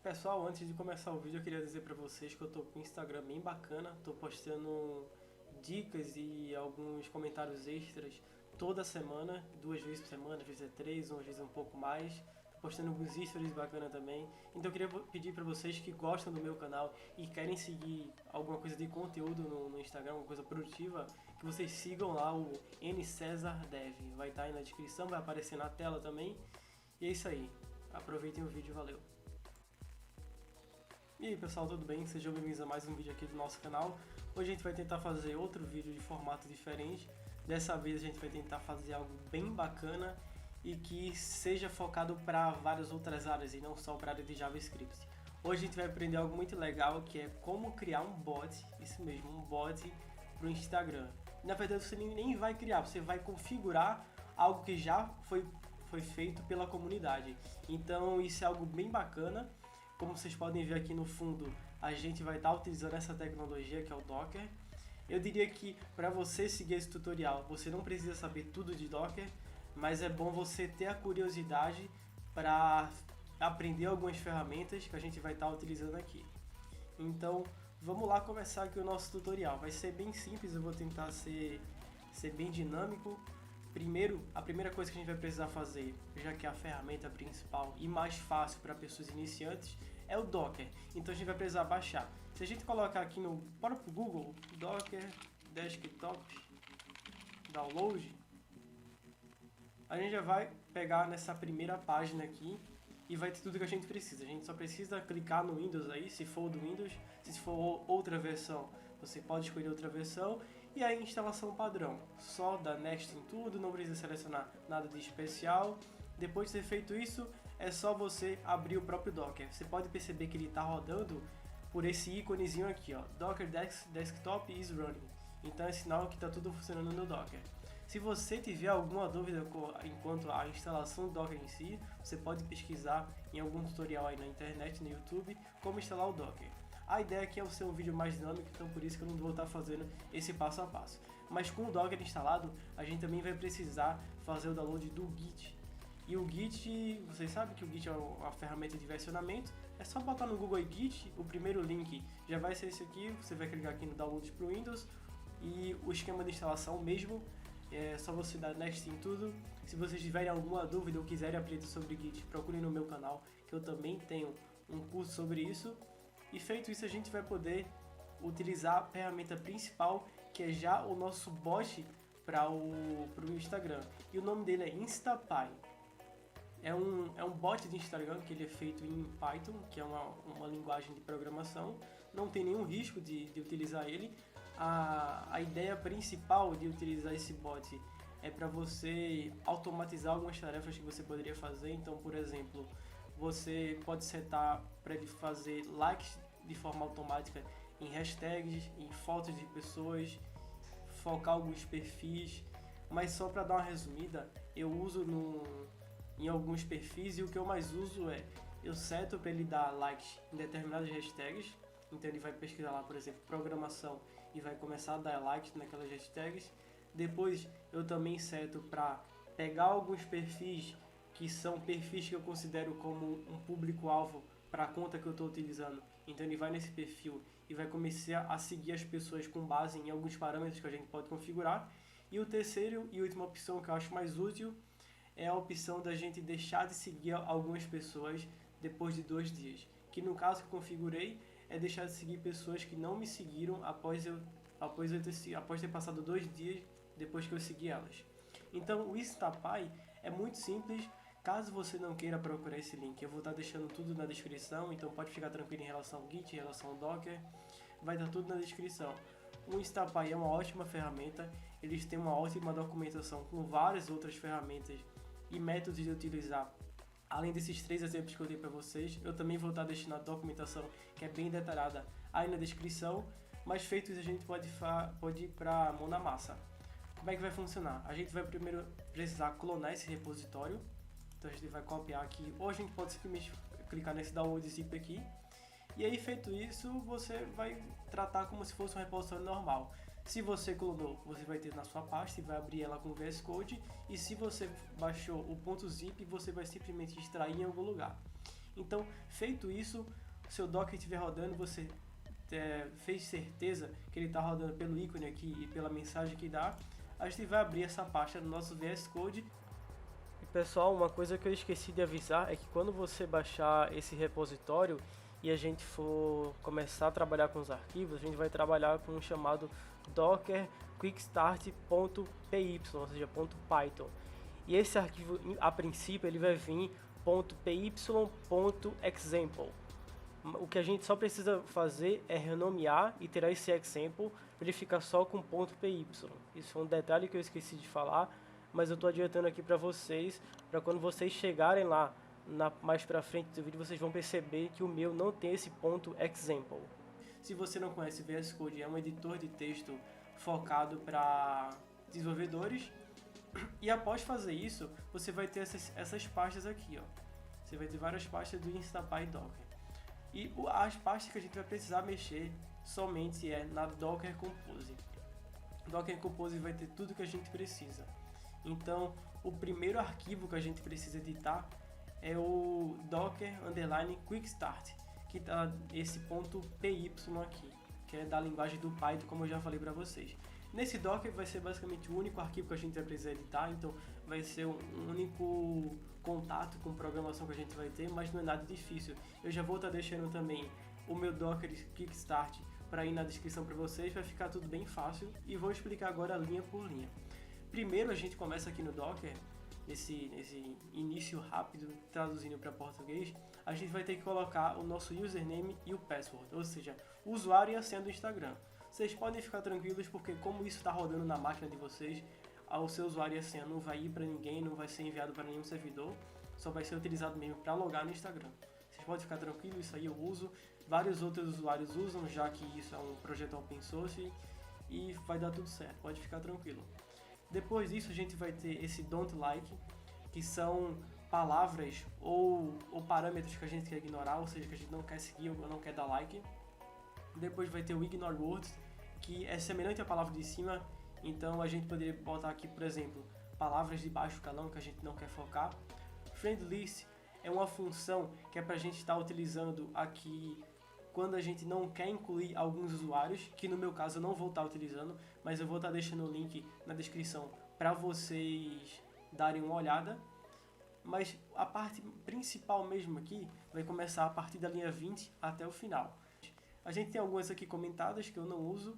Pessoal, antes de começar o vídeo eu queria dizer pra vocês que eu tô com um Instagram bem bacana, tô postando dicas e alguns comentários extras toda semana, 2 vezes por semana, às vezes é 3, ou às vezes é um pouco mais. Tô postando alguns stories bacana também. Então eu queria pedir pra vocês que gostam do meu canal e querem seguir alguma coisa de conteúdo no Instagram, alguma coisa produtiva, que vocês sigam lá o N César Dev. Vai estar aí na descrição, vai aparecer na tela também. E é isso aí. Aproveitem o vídeo, valeu! E aí pessoal, tudo bem? Sejam bem-vindos a mais um vídeo aqui do nosso canal. Hoje a gente vai tentar fazer outro vídeo de formato diferente. Dessa vez a gente vai tentar fazer algo bem bacana e que seja focado para várias outras áreas e não só para a área de JavaScript. Hoje a gente vai aprender algo muito legal, que é como criar um bot, isso mesmo, um bot para o Instagram. Na verdade você nem vai criar, você vai configurar algo que já foi feito pela comunidade. Então isso é algo bem bacana. Como vocês podem ver aqui no fundo, a gente vai estar utilizando essa tecnologia que é o Docker. Eu diria que para você seguir esse tutorial, você não precisa saber tudo de Docker, mas é bom você ter a curiosidade para aprender algumas ferramentas que a gente vai estar utilizando aqui. Então, vamos lá começar aqui o nosso tutorial. Vai ser bem simples, eu vou tentar ser bem dinâmico. Primeiro, a primeira coisa que a gente vai precisar fazer, já que é a ferramenta principal e mais fácil para pessoas iniciantes, é o Docker. Então a gente vai precisar baixar. Se a gente colocar aqui no próprio Google, Docker Desktop Download, a gente já vai pegar nessa primeira página aqui e vai ter tudo que a gente precisa. A gente só precisa clicar no Windows aí, se for do Windows, se for outra versão, você pode escolher outra versão. E a instalação padrão, só dá Next em tudo, não precisa selecionar nada de especial. Depois de ter feito isso, é só você abrir o próprio Docker. Você pode perceber que ele está rodando por esse íconezinho aqui, ó, Docker Desktop is running. Então é sinal que está tudo funcionando no Docker. Se você tiver alguma dúvida enquanto à instalação do Docker em si, você pode pesquisar em algum tutorial aí na internet, no YouTube, como instalar o Docker. A ideia aqui é ser um vídeo mais dinâmico, então por isso que eu não vou estar fazendo esse passo a passo. Mas com o Docker instalado, a gente também vai precisar fazer o download do Git. E o Git, vocês sabem que o Git é uma ferramenta de versionamento, é só botar no Google Git, o primeiro link já vai ser esse aqui, você vai clicar aqui no Download para o Windows, e o esquema de instalação mesmo, é só você dar Next em tudo. Se vocês tiverem alguma dúvida ou quiserem aprender sobre Git, procurem no meu canal, que eu também tenho um curso sobre isso. E feito isso, a gente vai poder utilizar a ferramenta principal, que é já o nosso bot para o Instagram. E o nome dele é Instapy. É um bot de Instagram que ele é feito em Python, que é uma linguagem de programação. Não tem nenhum risco de utilizar ele. A ideia principal de utilizar esse bot é para você automatizar algumas tarefas que você poderia fazer. Então, por exemplo, você pode setar para ele fazer likes de forma automática em hashtags, em fotos de pessoas, focar alguns perfis, mas só para dar uma resumida, eu uso em alguns perfis e o que eu mais uso é, eu seto para ele dar likes em determinadas hashtags, então ele vai pesquisar lá, por exemplo, programação e vai começar a dar likes naquelas hashtags. Depois eu também seto para pegar alguns perfis que são perfis que eu considero como um público-alvo para a conta que eu estou utilizando. Então ele vai nesse perfil e vai começar a seguir as pessoas com base em alguns parâmetros que a gente pode configurar. E o terceiro e última opção que eu acho mais útil é a opção da gente deixar de seguir algumas pessoas depois de 2 dias. Que no caso que eu configurei é deixar de seguir pessoas que não me seguiram após ter passado 2 dias depois que eu segui elas. Então o Instapy é muito simples. Caso você não queira procurar esse link, eu vou estar deixando tudo na descrição, então pode ficar tranquilo em relação ao Git, em relação ao Docker, vai estar tudo na descrição. O Instapy é uma ótima ferramenta, eles têm uma ótima documentação com várias outras ferramentas e métodos de utilizar. Além desses 3 exemplos que eu dei para vocês, eu também vou estar deixando a documentação que é bem detalhada aí na descrição, mas feito isso a gente pode ir para a mão na massa. Como é que vai funcionar? A gente vai primeiro precisar clonar esse repositório. Então a gente vai copiar aqui, ou a gente pode simplesmente clicar nesse download zip aqui. E aí feito isso, você vai tratar como se fosse um repositório normal. Se você clonou, você vai ter na sua pasta e vai abrir ela com VS Code. E se você baixou o .zip, você vai simplesmente extrair em algum lugar. Então, feito isso, seu Docker estiver rodando, você fez certeza que ele está rodando pelo ícone aqui e pela mensagem que dá, a gente vai abrir essa pasta no nosso VS Code. E pessoal, uma coisa que eu esqueci de avisar é que quando você baixar esse repositório e a gente for começar a trabalhar com os arquivos, a gente vai trabalhar com um chamado docker quickstart.py, ou seja, .python. E esse arquivo, a princípio, ele vai vir .py.example. O que a gente só precisa fazer é renomear e tirar esse example para ele ficar só com .py. Isso foi um detalhe que eu esqueci de falar, mas eu estou adiantando aqui para vocês, para quando vocês chegarem lá mais para frente do vídeo, vocês vão perceber que o meu não tem esse .example. Se você não conhece, VS Code é um editor de texto focado para desenvolvedores. E após fazer isso, você vai ter essas pastas aqui, ó. Você vai ter várias pastas do Instapy Docker. E as pastas que a gente vai precisar mexer somente é na Docker Compose. Docker Compose vai ter tudo que a gente precisa. Então, o primeiro arquivo que a gente precisa editar é o docker_quickstart, que tá esse .py aqui, que é da linguagem do Python, como eu já falei para vocês. Nesse Docker vai ser basicamente o único arquivo que a gente vai precisar editar, então vai ser um único contato com programação que a gente vai ter, mas não é nada difícil. Eu já vou estar deixando também o meu Docker Kickstart para ir na descrição para vocês, vai ficar tudo bem fácil e vou explicar agora linha por linha. Primeiro a gente começa aqui no Docker, nesse início rápido, traduzindo para português, a gente vai ter que colocar o nosso username e o password, ou seja, o usuário e a senha do Instagram. Vocês podem ficar tranquilos porque como isso está rodando na máquina de vocês, o seu usuário e a senha não vai ir para ninguém, não vai ser enviado para nenhum servidor, só vai ser utilizado mesmo para logar no Instagram. Vocês podem ficar tranquilos, isso aí eu uso, vários outros usuários usam, já que isso é um projeto open source e vai dar tudo certo, pode ficar tranquilo. Depois disso a gente vai ter esse don't like, que são palavras ou parâmetros que a gente quer ignorar, ou seja, que a gente não quer seguir ou não quer dar like. Depois vai ter o ignore words, que é semelhante à palavra de cima, então a gente poderia botar aqui, por exemplo, palavras de baixo calão que a gente não quer focar. Friend list é uma função que é para a gente estar utilizando aqui quando a gente não quer incluir alguns usuários, que no meu caso eu não vou estar utilizando, mas eu vou estar deixando o link na descrição para vocês darem uma olhada. Mas a parte principal mesmo aqui vai começar a partir da linha 20 até o final. A gente tem algumas aqui comentadas que eu não uso,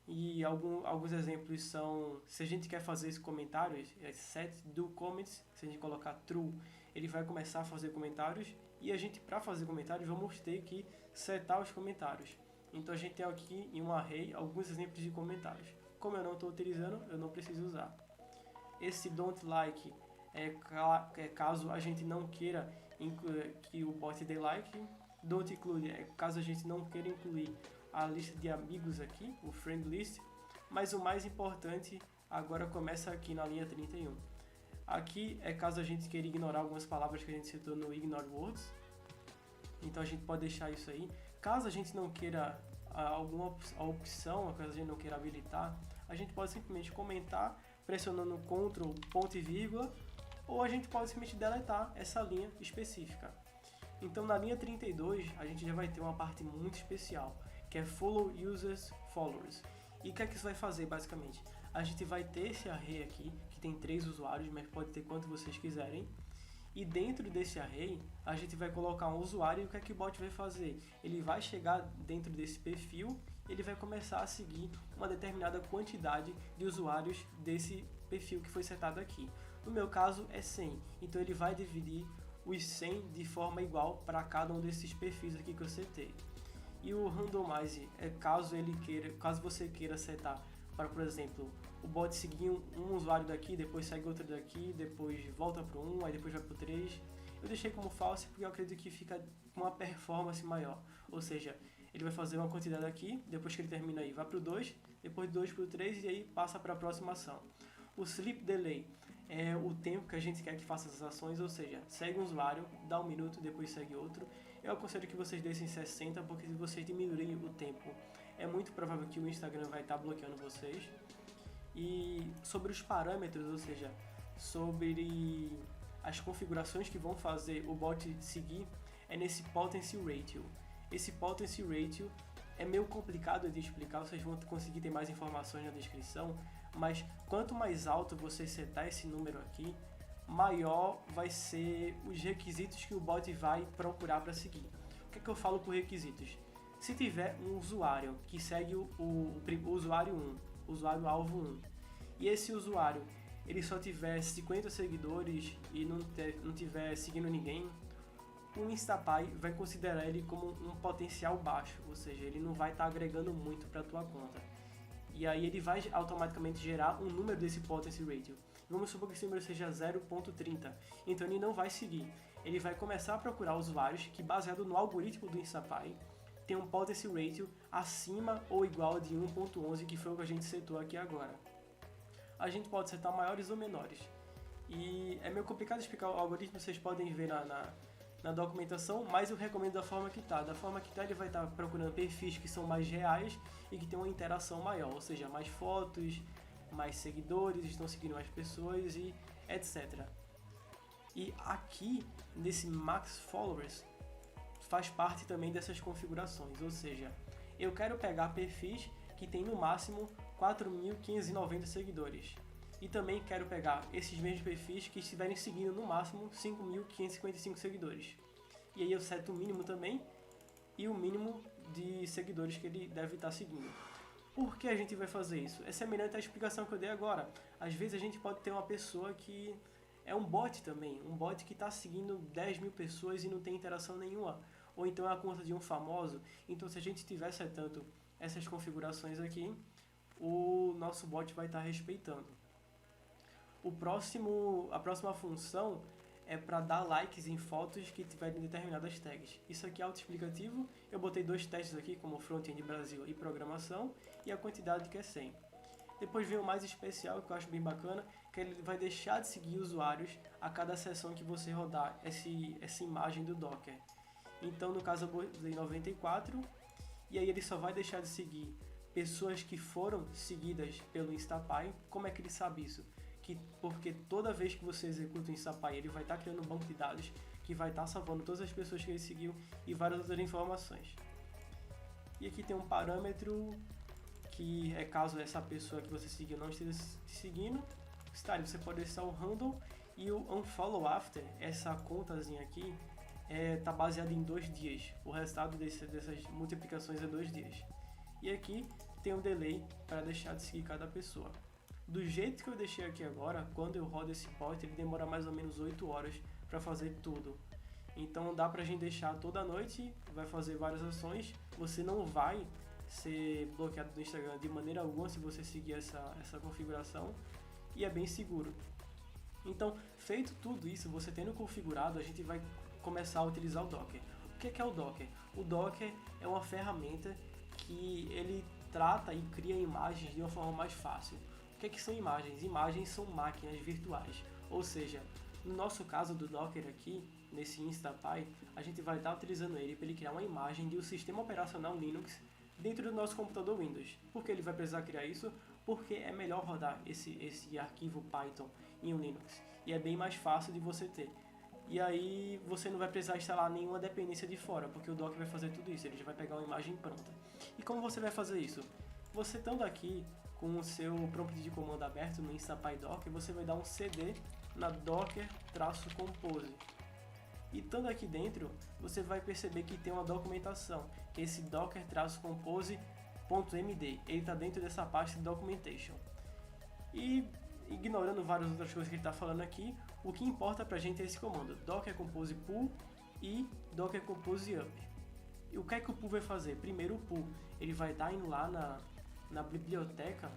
e alguns exemplos são, se a gente quer fazer esse comentário, é set do comments, se a gente colocar true, ele vai começar a fazer comentários, e a gente, para fazer comentários, vamos ter que setar os comentários. Então a gente tem aqui em um array alguns exemplos de comentários. Como eu não estou utilizando, eu não preciso usar. Esse don't like é caso a gente não queira que o bot dê like. Don't include é caso a gente não queira incluir a lista de amigos aqui, o friend list. Mas o mais importante agora começa aqui na linha 31. Aqui é caso a gente queira ignorar algumas palavras que a gente citou no ignore words. Então a gente pode deixar isso aí. Caso a gente não queira alguma opção, caso a gente não queira habilitar, a gente pode simplesmente comentar pressionando Ctrl, ponto e vírgula, ou a gente pode simplesmente deletar essa linha específica. Então na linha 32 a gente já vai ter uma parte muito especial, que é Follow Users Followers. E o que é que isso vai fazer basicamente? A gente vai ter esse array aqui, que tem 3 usuários, mas pode ter quanto vocês quiserem. E dentro desse array, a gente vai colocar um usuário e o que é que o bot vai fazer? Ele vai chegar dentro desse perfil, ele vai começar a seguir uma determinada quantidade de usuários desse perfil que foi setado aqui. No meu caso é 100, então ele vai dividir os 100 de forma igual para cada um desses perfis aqui que eu setei. E o randomize é caso você queira setar para, por exemplo, o bot seguir um usuário daqui, depois segue outro daqui, depois volta para um, aí depois vai para o 3. Eu deixei como false porque eu acredito que fica com uma performance maior. Ou seja, ele vai fazer uma quantidade aqui, depois que ele termina aí vai para o 2, depois do 2 para o 3 e aí passa para a próxima ação. O sleep delay é o tempo que a gente quer que faça essas ações, ou seja, segue um usuário, dá 1 minuto, depois segue outro. Eu aconselho que vocês deixem 60, porque se vocês diminuírem o tempo, é muito provável que o Instagram vai estar bloqueando vocês. E sobre os parâmetros, ou seja, sobre as configurações que vão fazer o bot seguir, é nesse Potency Ratio. Esse Potency Ratio é meio complicado de explicar, vocês vão conseguir ter mais informações na descrição, mas quanto mais alto você setar esse número aqui, maior vai ser os requisitos que o bot vai procurar para seguir. O que é que eu falo por requisitos? Se tiver um usuário que segue o usuário 1, usuário alvo 1, e esse usuário ele só tiver 50 seguidores e não tiver seguindo ninguém, o Instapy vai considerar ele como um potencial baixo, ou seja, ele não vai estar agregando muito para a tua conta. E aí ele vai automaticamente gerar um número desse Potency Ratio. Vamos supor que esse número seja 0.30, então ele não vai seguir. Ele vai começar a procurar usuários que, baseado no algoritmo do Instapy, tem um Potency Ratio acima ou igual de 1.11, que foi o que a gente setou aqui agora. A gente pode setar maiores ou menores. E é meio complicado explicar o algoritmo, vocês podem ver na documentação, mas eu recomendo da forma que está. Da forma que está, ele vai estar procurando perfis que são mais reais e que tem uma interação maior, ou seja, mais fotos, mais seguidores, estão seguindo mais pessoas e etc. E aqui, nesse Max Followers, faz parte também dessas configurações, ou seja, eu quero pegar perfis que tem no máximo 4.590 seguidores. E também quero pegar esses mesmos perfis que estiverem seguindo no máximo 5.555 seguidores. E aí eu seto o mínimo também e o mínimo de seguidores que ele deve estar seguindo. Por que a gente vai fazer isso? É semelhante à explicação que eu dei agora. Às vezes a gente pode ter uma pessoa que é um bot também, um bot que está seguindo 10.000 pessoas e não tem interação nenhuma. Ou então é a conta de um famoso. Então se a gente estiver setando essas configurações aqui, o nosso bot vai estar respeitando. A próxima função é para dar likes em fotos que tiverem determinadas tags. Isso aqui é autoexplicativo, eu botei 2 testes aqui, como Frontend Brasil e Programação, e a quantidade que é 100. Depois vem o mais especial, que eu acho bem bacana, que ele vai deixar de seguir usuários a cada sessão que você rodar essa imagem do Docker. Então, no caso, eu botei 94, e aí ele só vai deixar de seguir pessoas que foram seguidas pelo Instapy. Como é que ele sabe isso? Porque toda vez que você executa o Instapy, ele vai estar criando um banco de dados que vai estar salvando todas as pessoas que ele seguiu e várias outras informações. E aqui tem um parâmetro que é caso essa pessoa que você seguiu não esteja te seguindo. Você pode deixar o handle e o unfollow after, essa contazinha aqui, está baseada em 2 dias. O resultado dessas multiplicações é 2 dias. E aqui tem um delay para deixar de seguir cada pessoa. Do jeito que eu deixei aqui agora, quando eu rodo esse bot, ele demora mais ou menos 8 horas para fazer tudo. Então dá pra gente deixar toda noite, vai fazer várias ações, você não vai ser bloqueado do Instagram de maneira alguma se você seguir essa configuração, e é bem seguro. Então, feito tudo isso, você tendo configurado, a gente vai começar a utilizar o Docker. O que é o Docker? O Docker é uma ferramenta que ele trata e cria imagens de uma forma mais fácil. O que são imagens? Imagens são máquinas virtuais, ou seja, no nosso caso do Docker aqui, nesse Instapy, a gente vai estar utilizando ele para ele criar uma imagem de um sistema operacional Linux dentro do nosso computador Windows. Por que ele vai precisar criar isso? Porque é melhor rodar esse arquivo Python em um Linux, e é bem mais fácil de você ter. E aí você não vai precisar instalar nenhuma dependência de fora, porque o Docker vai fazer tudo isso, ele já vai pegar uma imagem pronta. E como você vai fazer isso? Você estando aqui com o seu prompt de comando aberto no Instapy Docker, você vai dar um cd na docker-compose. E estando aqui dentro, você vai perceber que tem uma documentação, que é esse docker-compose.md. Ele está dentro dessa pasta de documentation. E ignorando várias outras coisas que ele está falando aqui, o que importa para a gente é esse comando, docker-compose pull e docker-compose up. E o que é que o pull vai fazer? Primeiro o pull, ele vai estar indo lá na biblioteca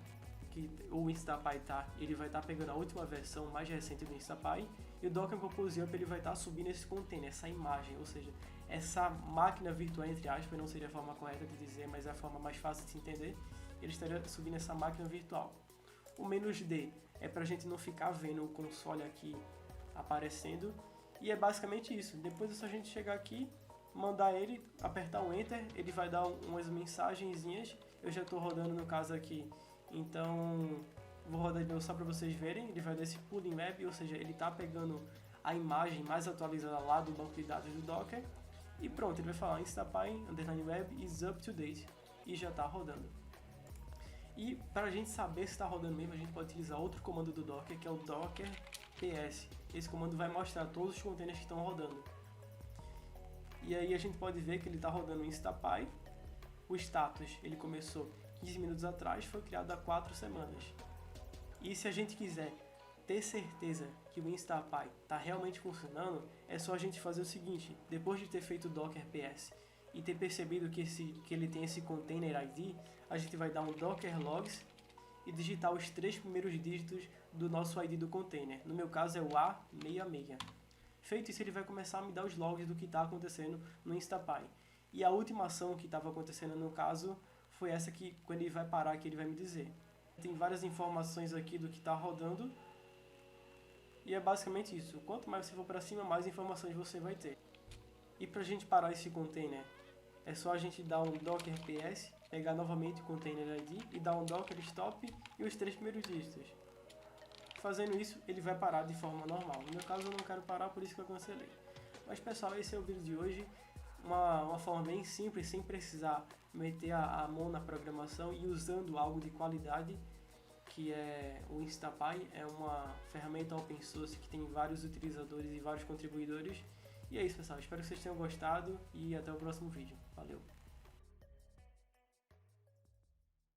que o Instapy está, ele vai estar pegando a última versão mais recente do Instapy, e o Docker Compose Up ele vai estar subindo esse container, essa imagem, ou seja, essa máquina virtual, entre aspas, não seria a forma correta de dizer, mas é a forma mais fácil de se entender, ele estaria subindo essa máquina virtual. O "-d é para a gente não ficar vendo o console aqui aparecendo, e é basicamente isso. Depois é só a gente chegar aqui, mandar ele, apertar o Enter, ele vai dar umas mensagenzinhas. Eu já estou rodando no caso aqui, então vou rodar de novo só para vocês verem. Ele vai dar esse pull in web, ou seja, ele está pegando a imagem mais atualizada lá do banco de dados do Docker, E pronto, ele vai falar instapy_web is up to date e já está rodando. E para a gente saber se está rodando mesmo, a gente pode utilizar outro comando do Docker, que é o docker ps. Esse comando vai mostrar todos os containers que estão rodando. E aí a gente pode ver que ele está rodando o Instapy. O status, ele começou 15 minutos atrás, foi criado há 4 semanas. E se a gente quiser ter certeza que o Instapy está realmente funcionando, é só a gente fazer o seguinte: depois de ter feito o docker ps e ter percebido que ele tem esse container ID, a gente vai dar um docker logs e digitar os 3 primeiros dígitos do nosso ID do container. No meu caso é o A66. Feito isso, ele vai começar a me dar os logs do que está acontecendo no Instapy. E a última ação que estava acontecendo no caso foi essa que, quando ele vai parar, que ele vai me dizer. Tem várias informações aqui do que está rodando. E é basicamente isso. Quanto mais você for para cima, mais informações você vai ter. E para a gente parar esse container, é só a gente dar um docker ps, pegar novamente o container ID e dar um docker stop e os 3 primeiros dígitos. Fazendo isso, ele vai parar de forma normal. No meu caso, eu não quero parar, por isso que eu cancelei. Mas pessoal, esse é o vídeo de hoje. Uma forma bem simples, sem precisar meter a mão na programação e usando algo de qualidade, que é o Instapy. É uma ferramenta open source que tem vários utilizadores e vários contribuidores. E é isso, pessoal. Espero que vocês tenham gostado e até o próximo vídeo. Valeu!